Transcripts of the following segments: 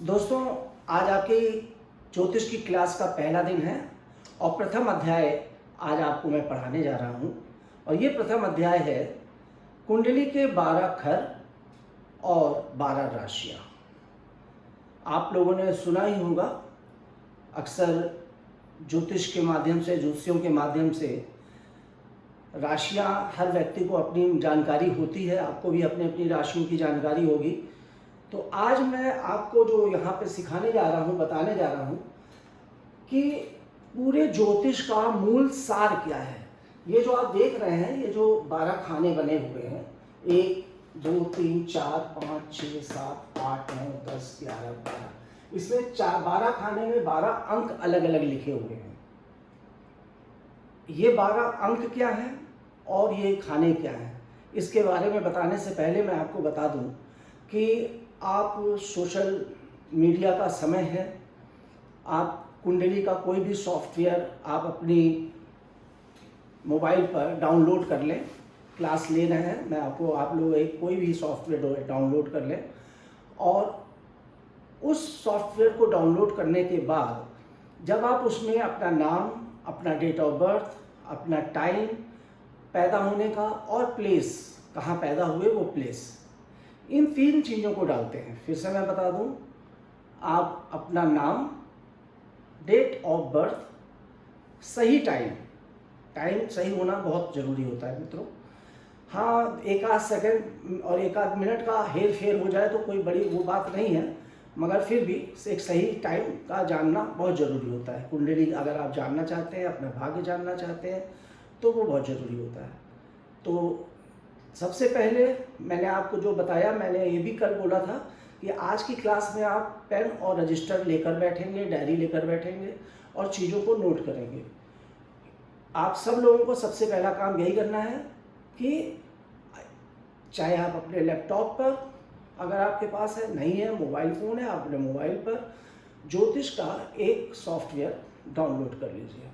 दोस्तों, आज आपकी ज्योतिष की क्लास का पहला दिन है और प्रथम अध्याय आज आपको मैं पढ़ाने जा रहा हूँ। और ये प्रथम अध्याय है कुंडली के 12 घर और 12 राशियाँ। आप लोगों ने सुना ही होगा, अक्सर ज्योतिष के माध्यम से, ज्योतिषियों के माध्यम से राशियाँ हर व्यक्ति को अपनी जानकारी होती है। आपको भी अपनी अपनी राशियों की जानकारी होगी। तो आज मैं आपको जो यहाँ पे सिखाने जा रहा हूँ, बताने जा रहा हूँ कि पूरे ज्योतिष का मूल सार क्या है। ये जो आप देख रहे हैं, ये जो 12 खाने बने हुए हैं, 1 2 3 4 5 6 7 8 9 10 11 12, इसमें 12 खाने में 12 अंक अलग अलग लिखे हुए हैं। ये 12 अंक क्या है और ये खाने क्या है, इसके बारे में बताने से पहले मैं आपको बता दूं कि आप सोशल मीडिया का समय है, आप कुंडली का कोई भी सॉफ्टवेयर आप अपनी मोबाइल पर डाउनलोड कर लें। क्लास ले रहे हैं, मैं आपको, आप लोग एक कोई भी सॉफ्टवेयर डाउनलोड कर लें और उस सॉफ्टवेयर को डाउनलोड करने के बाद जब आप उसमें अपना नाम, अपना डेट ऑफ बर्थ, अपना टाइम, पैदा होने का और प्लेस, कहाँ पैदा हुए वो प्लेस, इन 3 चीज़ों को डालते हैं। फिर से मैं बता दूं, आप अपना नाम, डेट ऑफ बर्थ, सही टाइम सही होना बहुत ज़रूरी होता है मित्रों। हाँ, एक आध सेकंड और एक आध मिनट का हेर फेर हो जाए तो कोई बड़ी वो बात नहीं है, मगर फिर भी एक सही टाइम का जानना बहुत ज़रूरी होता है। कुंडली अगर आप जानना चाहते हैं, अपना भाग्य जानना चाहते हैं, तो वो बहुत ज़रूरी होता है। तो सबसे पहले मैंने आपको जो बताया, मैंने ये भी कल बोला था कि आज की क्लास में आप पेन और रजिस्टर लेकर बैठेंगे, डायरी लेकर बैठेंगे और चीज़ों को नोट करेंगे। आप सब लोगों को सबसे पहला काम यही करना है कि चाहे आप अपने लैपटॉप पर, अगर आपके पास है, नहीं है मोबाइल फ़ोन है, आप अपने मोबाइल पर ज्योतिष का एक सॉफ्टवेयर डाउनलोड कर लीजिए।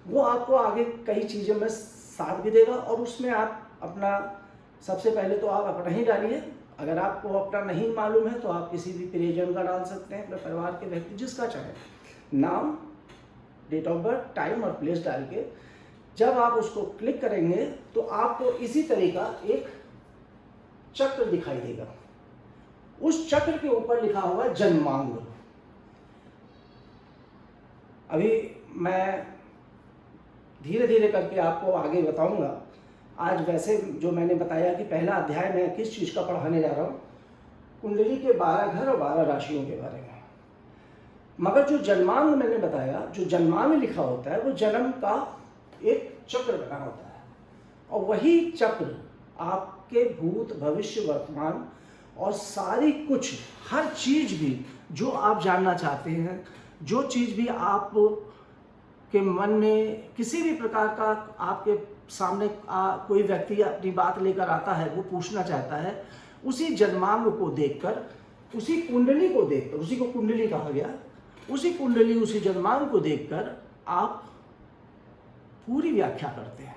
वो आपको आगे कई चीज़ों में साथ भी देगा और उसमें आप अपना, सबसे पहले तो आप अपना ही डालिए। अगर आपको अपना नहीं मालूम है तो आप किसी भी परिजन का डाल सकते हैं, अपने परिवार के व्यक्ति जिसका चाहे, नाम, डेट ऑफ बर्थ, टाइम और प्लेस डाल के जब आप उसको क्लिक करेंगे तो आपको इसी तरह का एक चक्र दिखाई देगा। उस चक्र के ऊपर लिखा हुआ है जन्मांग। अभी मैं धीरे धीरे करके आपको आगे बताऊंगा। आज वैसे जो मैंने बताया कि पहला अध्याय मैं किस चीज़ का पढ़ाने जा रहा हूँ, कुंडली के 12 घर और 12 राशियों के बारे में। मगर जो जन्मांग मैंने बताया, जो जन्मांग लिखा होता है, वो जन्म का एक चक्र बना होता है और वही चक्र आपके भूत, भविष्य, वर्तमान और सारी कुछ, हर चीज़ भी जो आप जानना चाहते हैं, जो चीज़ भी आप के मन में किसी भी प्रकार का आपके सामने कोई व्यक्ति अपनी बात लेकर आता है, वो पूछना चाहता है, उसी जन्मांग को देखकर, उसी कुंडली को देखकर, उसी को कुंडली कहा गया, उसी कुंडली, उसी जन्मांग को देखकर आप पूरी व्याख्या करते हैं।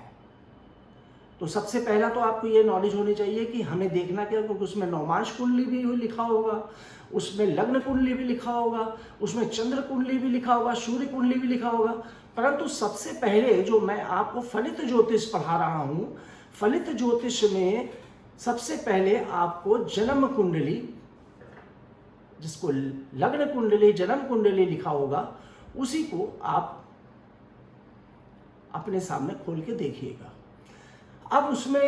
तो सबसे पहला तो आपको ये नॉलेज होनी चाहिए कि हमें देखना क्या, क्योंकि उसमें नौमांश कुंडली भी लिखा होगा, उसमें लग्न कुंडली भी लिखा होगा, उसमें चंद्र कुंडली भी लिखा होगा, सूर्य कुंडली भी लिखा होगा। परंतु सबसे पहले जो मैं आपको फलित ज्योतिष पढ़ा रहा हूँ, फलित ज्योतिष में सबसे पहले आपको जन्म कुंडली, जिसको लग्न कुंडली, जन्म कुंडली लिखा होगा, उसी को आप अपने सामने खोल के देखिएगा। अब उसमें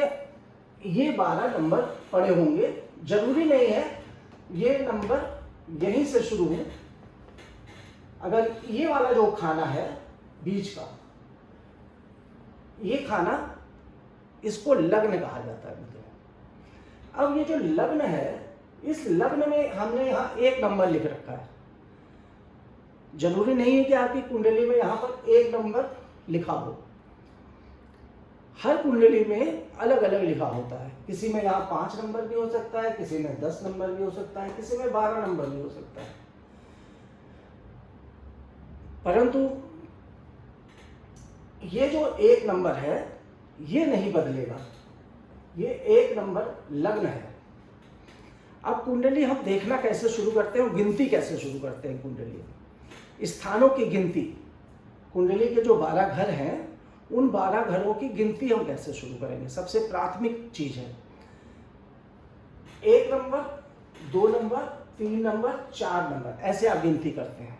ये 12 नंबर पड़े होंगे, जरूरी नहीं है ये नंबर यहीं से शुरू हो। अगर ये वाला जो खाना है बीच का, ये खाना, इसको लग्न कहा जाता है मित्रों। अब ये जो लग्न है, इस लग्न में हमने यहाँ 1 नंबर लिख रखा है। जरूरी नहीं है कि आपकी कुंडली में यहाँ पर 1 नंबर लिखा हो, हर कुंडली में अलग अलग लिखा होता है। किसी में यहाँ 5 नंबर भी हो सकता है, किसी में 10 नंबर भी हो सकता है, किसी में 12 नंबर भी हो सकता है। परंतु ये जो 1 नंबर है, ये नहीं बदलेगा। ये 1 नंबर लग्न है। अब कुंडली हम देखना कैसे शुरू करते हैं और गिनती कैसे शुरू करते हैं कुंडली, स्थानों की गिनती, कुंडली के जो 12 घर हैं उन 12 घरों की गिनती हम कैसे शुरू करेंगे। सबसे प्राथमिक चीज है 1 नंबर, 2 नंबर, 3 नंबर, 4 नंबर, ऐसे आप गिनती करते हैं,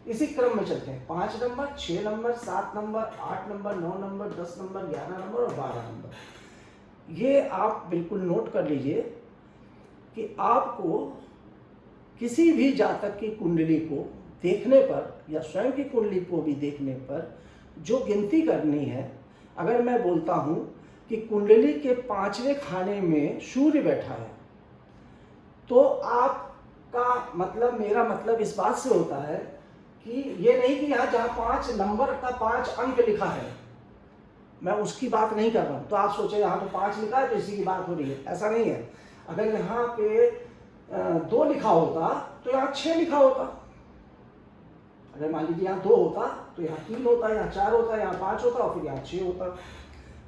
इसी क्रम में चलते हैं। 5 number, 6 number, 7 number, 8 number, 9 number, 10 number, 11 number और 12 नंबर। ये आप बिल्कुल नोट कर लीजिए कि आपको किसी भी जातक की कुंडली को देखने पर या स्वयं की कुंडली को भी देखने पर जो गिनती करनी है, अगर मैं बोलता हूं कि कुंडली के 5वें खाने में सूर्य बैठा है, तो आपका मतलब, मेरा मतलब इस बात से होता है कि ये नहीं कि यहाँ जहाँ 5 नंबर का 5 अंक लिखा है, मैं उसकी बात नहीं कर रहा हूँ। तो आप सोचे यहाँ तो 5 लिखा है तो इसी की बात हो रही है, ऐसा नहीं है। अगर यहाँ पे 2 लिखा होता तो यहाँ 6 लिखा होता। अगर मान लीजिए यहाँ 2 होता तो यहाँ 3 होता, यहाँ 4 होता, यहाँ 5 होता और फिर यहाँ 6 होता।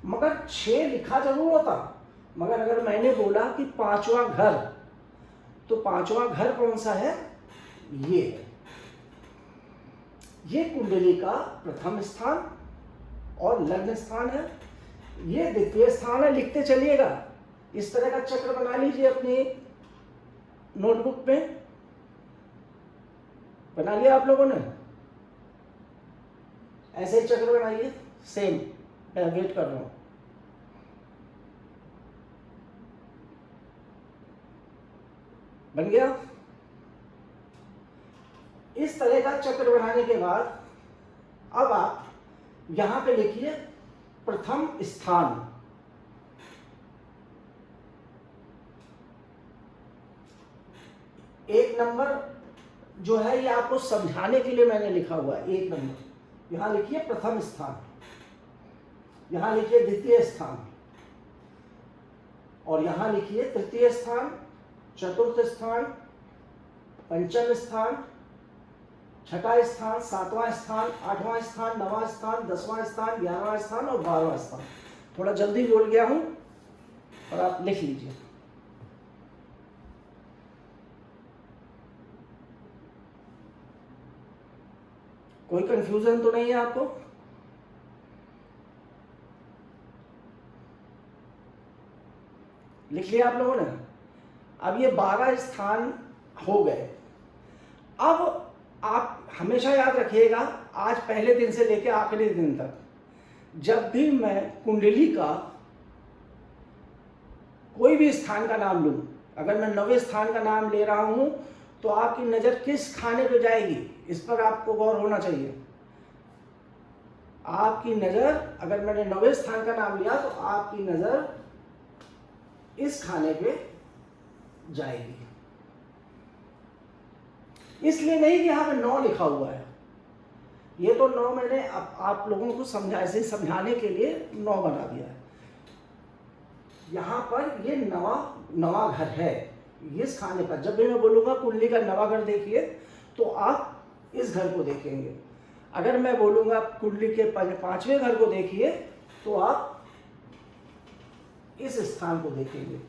मगर 6 लिखा जरूर होता, मगर अगर मैंने बोला कि 5वां घर, तो 5वां घर कौन सा है? ये है। ये कुंडली का प्रथम स्थान और लग्न स्थान है, ये द्वितीय स्थान है। लिखते चलिएगा, इस तरह का चक्र बना लीजिए अपनी नोटबुक में। बना लिया आप लोगों ने? ऐसे ही चक्र बनाइए, सेम। मैं वेट कर रहा हूं। बन गया? इस तरह का चक्र बनाने के बाद अब आप यहां पे लिखिए प्रथम स्थान। एक नंबर जो है ये आपको समझाने के लिए मैंने लिखा हुआ है। 1 नंबर यहां लिखिए प्रथम स्थान, यहां लिखिए द्वितीय स्थान, और यहां लिखिए तृतीय स्थान, चतुर्थ स्थान, पंचम स्थान, छठा स्थान, 7वां स्थान, 8वां स्थान, 9वां स्थान, 10वां स्थान, 11वां स्थान और 12वां स्थान। थोड़ा जल्दी बोल गया हूं और आप लिख लीजिए। कोई कंफ्यूजन तो नहीं है आपको? लिख लिया आप लोगों ने? अब ये 12 स्थान हो गए। अब आप हमेशा याद रखिएगा, आज पहले दिन से लेकर आखिरी दिन तक जब भी मैं कुंडली का कोई भी स्थान का नाम लूं, अगर मैं 9वें स्थान का नाम ले रहा हूं तो आपकी नजर किस खाने पे जाएगी, इस पर आपको गौर होना चाहिए। आपकी नजर, अगर मैंने 9वें स्थान का नाम लिया तो आपकी नजर इस खाने पे जाएगी। इसलिए नहीं कि यहां पे 9 लिखा हुआ है, ये तो 9 मैंने आप लोगों को समझाने के लिए 9 बना दिया है। यहां पर ये नवा घर है। इस खाने पर जब भी मैं बोलूंगा कुंडली का नवा घर देखिए तो आप इस घर को देखेंगे। अगर मैं बोलूंगा कुंडली के 5वें घर को देखिए तो आप इस स्थान को देखेंगे।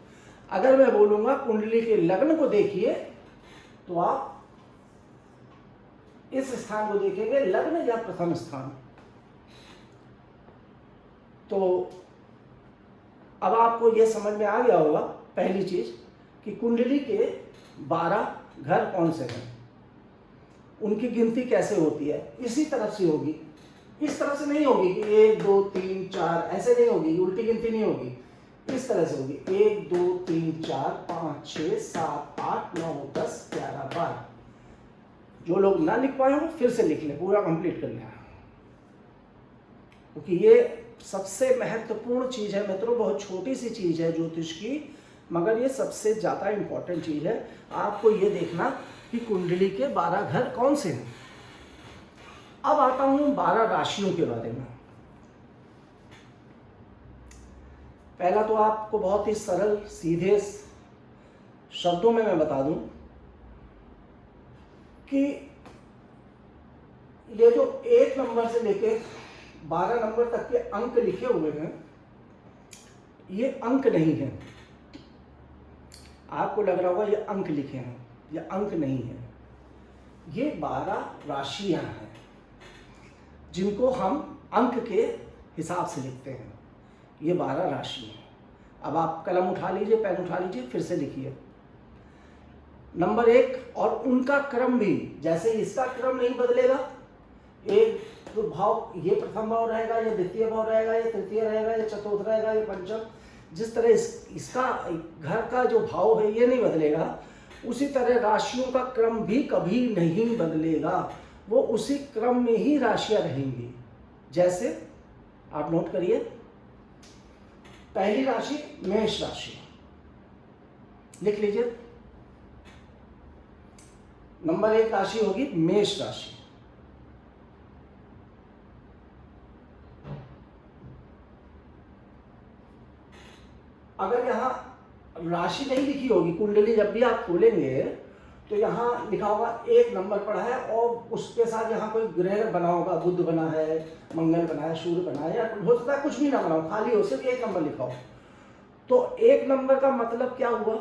अगर मैं बोलूंगा कुंडली के लग्न को देखिए तो आप इस स्थान को देखेंगे, लग्न या प्रथम स्थान। तो अब आपको यह समझ में आ गया होगा पहली चीज कि कुंडली के 12 घर कौन से हैं, उनकी गिनती कैसे होती है। इसी तरफ से होगी, इस तरह से नहीं होगी कि 1 2 3 4, ऐसे नहीं होगी, उल्टी गिनती नहीं होगी। इस तरह से होगी 1 2 3 4 5 6 7 8 9 10 11 12। जो लोग ना लिख पाए हो फिर से लिख लें, पूरा कंप्लीट कर लें, क्योंकि ये सबसे महत्वपूर्ण चीज है मित्रों। बहुत छोटी सी चीज है ज्योतिष की, मगर ये सबसे ज्यादा इंपॉर्टेंट चीज है। आपको ये देखना कि कुंडली के 12 घर कौन से हैं। अब आता हूं 12 राशियों के बारे में। पहला तो आपको बहुत ही सरल सीधे शब्दों में मैं बता दूं कि ये जो 1 नंबर से लेके 12 नंबर तक के अंक लिखे हुए हैं, ये अंक नहीं है। आपको लग रहा होगा ये अंक लिखे हैं, ये अंक नहीं है, ये 12 राशियां हैं जिनको हम अंक के हिसाब से लिखते हैं। ये 12 राशि हैं। अब आप कलम उठा लीजिए, पेन उठा लीजिए, फिर से लिखिए नंबर 1, और उनका क्रम भी, जैसे इसका क्रम नहीं बदलेगा, एक तो भाव, ये प्रथम भाव रहेगा, ये द्वितीय भाव रहेगा, ये तृतीय रहेगा, ये चतुर्थ रहेगा, ये पंचम, जिस तरह इसका घर का जो भाव है ये नहीं बदलेगा, उसी तरह राशियों का क्रम भी कभी नहीं बदलेगा, वो उसी क्रम में ही राशियां रहेंगी। जैसे आप नोट करिए, पहली राशि मेष राशि, लिख लीजिए। नंबर 1 राशि होगी मेष राशि। अगर यहाँ राशि नहीं लिखी होगी, कुंडली जब भी आप खोलेंगे तो यहाँ लिखा होगा 1 नंबर पड़ा है और उसके साथ यहाँ कोई ग्रह बना होगा, बुध बना है, मंगल बना है, सूर्य बना है, या हो सकता है कुछ भी ना बना हो, खाली हो, सिर्फ 1 नंबर लिखा हो। तो 1 नंबर का मतलब क्या हुआ?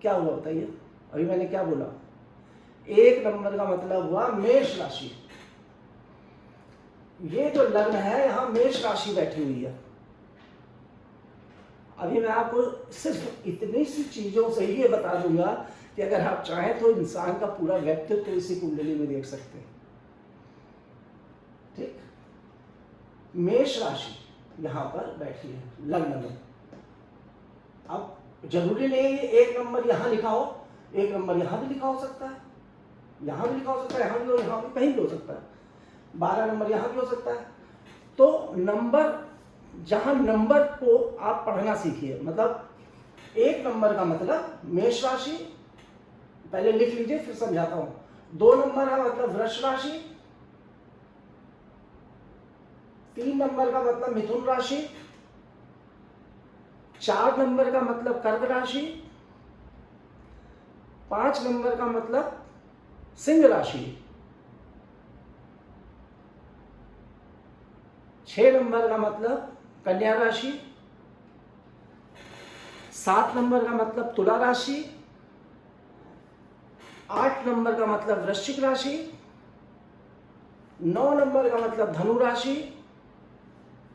क्या हुआ बताइए? अभी मैंने क्या बोला? 1 नंबर का मतलब हुआ मेष राशि। ये जो लग्न है यहाँ मेष राशि बैठी हुई है। अभी मैं आपको सिर्फ इतनी सी चीजों से ही ये बता दूंगा कि अगर आप चाहें तो इंसान का पूरा व्यक्तित्व तो इसी कुंडली में देख सकते हैं। ठीक, मेष राशि यहां पर बैठी है लग्न में। अब जरूरी नहीं है 1 नंबर यहां लिखा हो, 1 नंबर यहां भी लिखा हो सकता है, यहां भी लिखा हो सकता है, यहां भी हो, यहां भी, कहीं भी हो सकता है। 12 नंबर यहां भी हो सकता है। तो नंबर, जहां नंबर को आप पढ़ना सीखिए, मतलब 1 नंबर का मतलब मेष राशि, पहले लिख लीजिए फिर समझाता हूं। 2 नंबर का मतलब वृष राशि, 3 नंबर का मतलब मिथुन राशि, 4 नंबर का मतलब कर्क राशि, 5 नंबर का मतलब सिंह राशि, 6 नंबर का मतलब कन्या राशि, 7 नंबर का मतलब तुला राशि, 8 नंबर का मतलब वृश्चिक राशि, 9 नंबर का मतलब धनु राशि,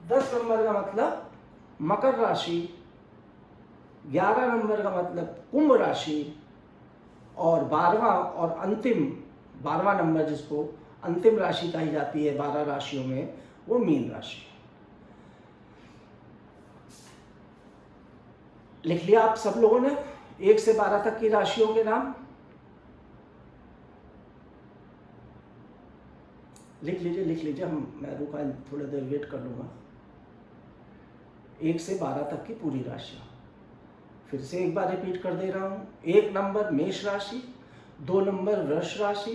10 नंबर का मतलब मकर राशि, 11 नंबर का मतलब कुंभ राशि, और 12वां और अंतिम 12वां नंबर जिसको अंतिम राशि कही जाती है 12 राशियों में, वो मीन राशि। लिख लिया आप सब लोगों ने 1 से 12 तक की राशियों के नाम? लिख लीजिए, लिख लीजिए, मैं रुका थोड़ी देर वेट कर लूँगा। 1 से 12 तक की पूरी राशियाँ फिर से एक बार रिपीट कर दे रहा हूँ। 1 नंबर मेष राशि, 2 नंबर वृष राशि,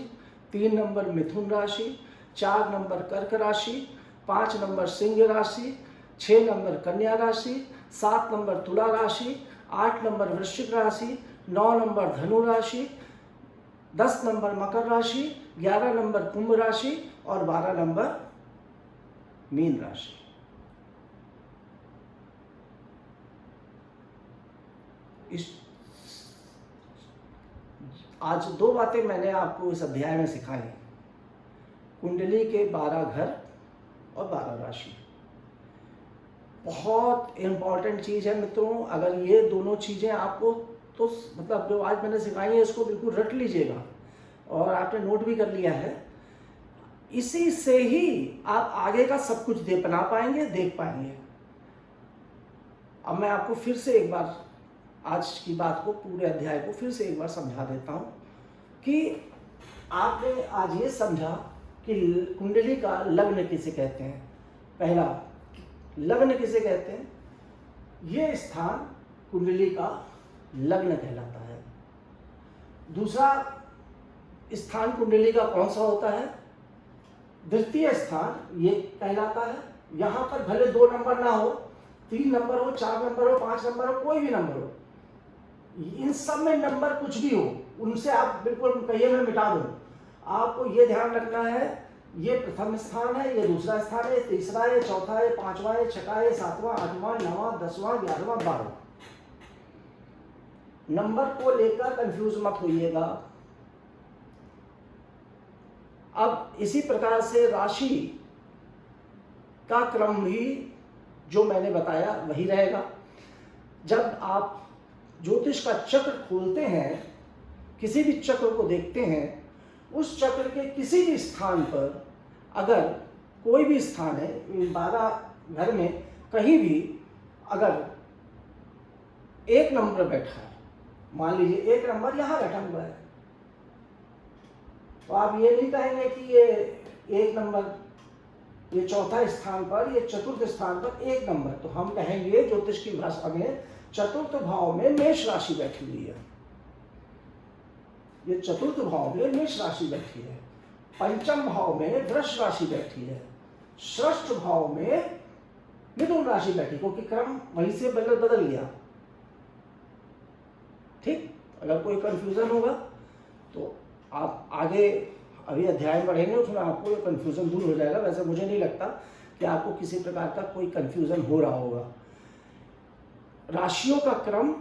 3 नंबर मिथुन राशि, 4 नंबर कर्क राशि, 5 नंबर सिंह राशि, 6 नंबर कन्या राशि, 7 नंबर तुला राशि, 8 नंबर वृश्चिक राशि, 9 नंबर धनु राशि, 10 नंबर मकर राशि, 11 नंबर कुंभ राशि और 12 नंबर मीन राशि। इस आज 2 बातें मैंने आपको इस अध्याय में सिखाई। कुंडली के 12 घर और 12 राशि बहुत इंपॉर्टेंट चीज़ है मित्रों। अगर ये दोनों चीज़ें आपको, तो मतलब जो आज मैंने सिखाई है इसको बिल्कुल रट लीजिएगा और आपने नोट भी कर लिया है। इसी से ही आप आगे का सब कुछ बना पाएंगे, देख पाएंगे। अब मैं आपको फिर से एक बार आज की बात को, पूरे अध्याय को फिर से एक बार समझा देता हूँ कि आपने आज ये समझा कि कुंडली का लग्न किसे कहते हैं। पहला, लग्न किसे कहते हैं? ये स्थान कुंडली का लग्न कहलाता है। दूसरा स्थान कुंडली का कौन सा होता है? द्वितीय स्थान ये कहलाता है। यहाँ पर भले 2 नंबर ना हो, 3 नंबर हो, 4 नंबर हो, 5 नंबर हो, कोई भी नंबर हो, इन सब में नंबर कुछ भी हो, उनसे आप बिल्कुल कहिए मैं मिटा दूं। आपको ये ध्यान रखना है ये प्रथम स्थान है, ये दूसरा स्थान है, तीसरा है, चौथा है, पांचवा है, छठा है, सातवां, आठवां, नौवां, 10वां, 11वां, 12वां। नंबर को लेकर कंफ्यूज मत होइएगा। अब इसी प्रकार से राशि का क्रम भी जो मैंने बताया वही रहेगा। जब आप ज्योतिष का चक्र खोलते हैं, किसी भी चक्र को देखते हैं, उस चक्र के किसी भी स्थान पर अगर कोई भी स्थान है, 12 घर में कहीं भी अगर एक नंबर बैठा है, मान लीजिए एक नंबर यहाँ बैठा हुआ है, तो आप ये नहीं कहेंगे कि ये एक नंबर, ये चौथा स्थान पर, ये चतुर्थ स्थान पर एक नंबर, तो हम कहेंगे ज्योतिष की भाषा में चतुर्थ भाव में मेष राशि बैठी हुई है, ये चतुर्थ भाव में मेष राशि बैठी है, पंचम भाव में वृष राशि बैठी है, षष्ठ भाव में मिथुन राशि बैठी, क्योंकि क्रम वहीं से बदल गया। ठीक, अगर कोई कंफ्यूजन होगा तो आप आगे अभी अध्याय बढ़ेंगे, उसमें आपको ये कंफ्यूजन दूर हो जाएगा। वैसे मुझे नहीं लगता कि आपको किसी प्रकार का कोई कंफ्यूजन हो रहा होगा। राशियों का क्रम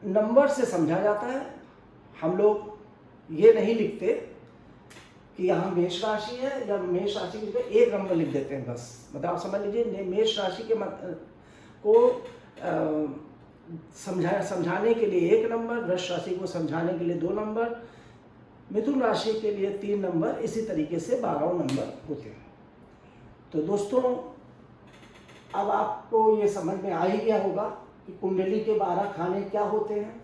नंबर से समझा जाता है। हम लोग ये नहीं लिखते कि यहाँ मेष राशि है या मेष राशि की जगह एक नंबर लिख देते हैं बस। मतलब आप समझ लीजिए, मेष राशि के को समझाने के लिए एक नंबर, वृष राशि को समझाने के लिए 2 नंबर, मिथुन राशि के लिए 3 नंबर, इसी तरीके से 12 नंबर होते हैं। तो दोस्तों, अब आपको ये समझ में आ ही गया होगा कि कुंडली के 12 खाने क्या होते हैं,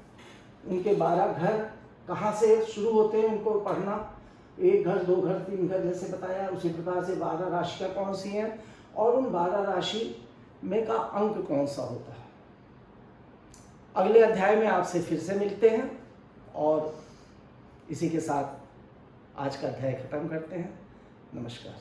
उनके 12 घर कहाँ से शुरू होते हैं उनको पढ़ना, 1 घर, 2 घर, 3 घर जैसे बताया, उसी प्रकार से 12 राशियाँ कौन सी हैं और उन 12 राशि में का अंक कौन सा होता है। अगले अध्याय में आपसे फिर से मिलते हैं और इसी के साथ आज का अध्याय खत्म करते हैं। नमस्कार।